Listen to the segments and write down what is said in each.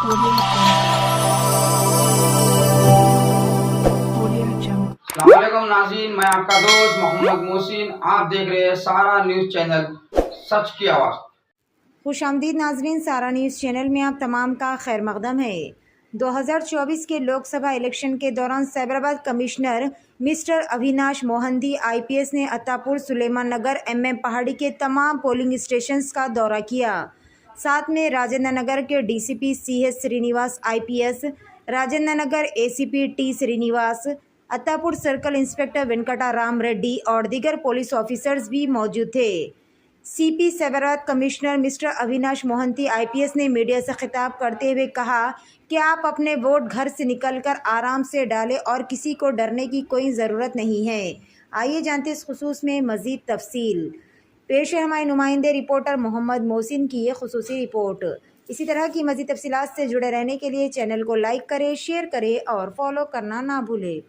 अस्सलामुअलैकुम नाज़रीन, मैं आपका दोस्त मोहम्मद मोहसिन। आप देख रहे हैं सारा न्यूज़ चैनल, सच की आवाज़। खुशामदीद नाजरीन, सारा न्यूज़ चैनल में आप तमाम का खैर मकदम है। 2024 के लोकसभा इलेक्शन के दौरान Cyberabad commissioner mister Avinash Mohanty IPS ने अत्तापुर, सुलेमान नगर, MM पहाड़ी के तमाम पोलिंग स्टेशंस का दौरा किया। साथ में राजेंद्र नगर के DCP CS Srinivas IPS, Rajendra Nagar ACP T Srinivas, Attapur circle inspector Venkata Ram Reddy और दीगर पुलिस ऑफिसर्स भी मौजूद थे। CP Cyberabad commissioner mister Avinash Mohanty IPS ने मीडिया से खिताब करते हुए कहा कि आप अपने वोट घर से निकलकर आराम से डालें और किसी को डरने की कोई ज़रूरत नहीं है। आइए जानते इस खुसूस में मज़ीद तफसील। पेश है हमारे नुमाइंदे रिपोर्टर मोहम्मद मोहसिन की ये खुसूसी रिपोर्ट। इसी तरह की मज़ीद तफसीलात से जुड़े रहने के लिए चैनल को लाइक करें, शेयर करें और फॉलो करना ना भूलें।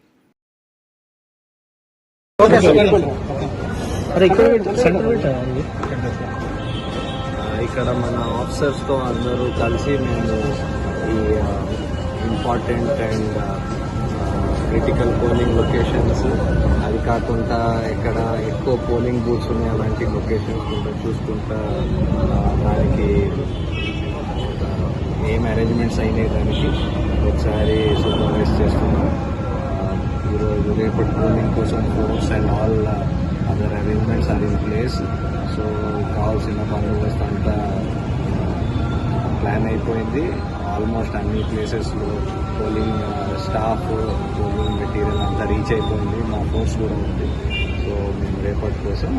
ఇక్కడ మన ఆఫీసర్స్తో అందరూ కలిసి మేము ఈ important and critical polling locations, అది కాకుండా ఎక్కడ ఎక్కువ పోలింగ్ బూత్స్ ఉన్నాయి అలాంటి లొకేషన్స్ కూడా చూసుకుంటా దానికి ఏం అరేంజ్మెంట్స్ అయినాయి దానికి ఒకసారి సూపర్వైజ్ చేస్తున్నాం. ఈరోజు రేపటి పోలింగ్ కోసం force and all other arrangements are in place. So కావాల్సిన బందోబస్తు అంతా ప్లాన్ అయిపోయింది. ఆల్మోస్ట్ అన్ని ప్లేసెస్లో పోలింగ్ స్టాఫ్, పోలింగ్ మెటీరియల్ అంతా రీచ్ అయిపోయింది. మా ఫోర్స్ కూడా ఉంది. సో మేము రేపటి కోసం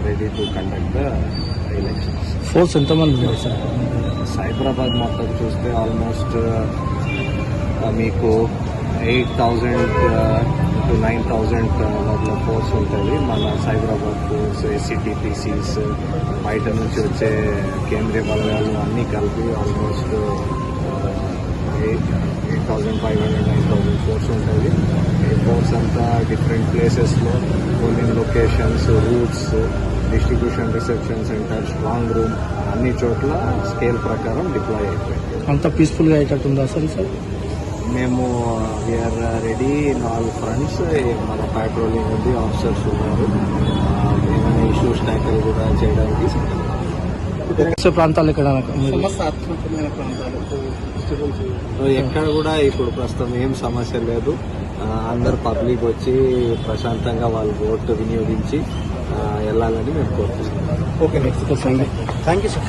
ready to conduct the elections. Force ఎంతమంది ఉన్నారు సార్? సైబరాబాద్ మొత్తం చూస్తే ఆల్మోస్ట్ మీకు 8,000 to 9,000 మధ్య ఫోర్స్ ఉంటుంది. మన సైబరాబాద్ ఫోర్స్, SCTPCs, బయట నుంచి వచ్చే కేంద్రీయ బలగాలు అన్నీ కలిపి ఆల్మోస్ట్ 8,500 9,000 ఫోర్స్ ఉంటుంది. ఈ ఫోర్స్ అంతా డిఫరెంట్ ప్లేసెస్లో polling locations, routes, distribution reception centre, strong room అన్ని చోట్ల స్కేల్ ప్రకారం డిప్లాయ్ అయిపోయింది. అంత పీస్ఫుల్గా అయ్యేటట్టుందా సార్? మేము we are ready in all fronts. మన పెట్రోలింగ్ ఉంది, ఆఫీసర్స్ ఉన్నారు. ఏమైనా ఇష్యూస్ ట్యాకిల్ కూడా చేయడానికి ప్రాంతాలు ఎక్కడ కూడా ఇప్పుడు ప్రస్తుతం ఏం సమస్య లేదు. అందరు పబ్లిక్ వచ్చి ప్రశాంతంగా వాళ్ళ ఓటు వినియోగించి వెళ్ళాలని మేము కోరుతున్నాం. Okay, thank you sir.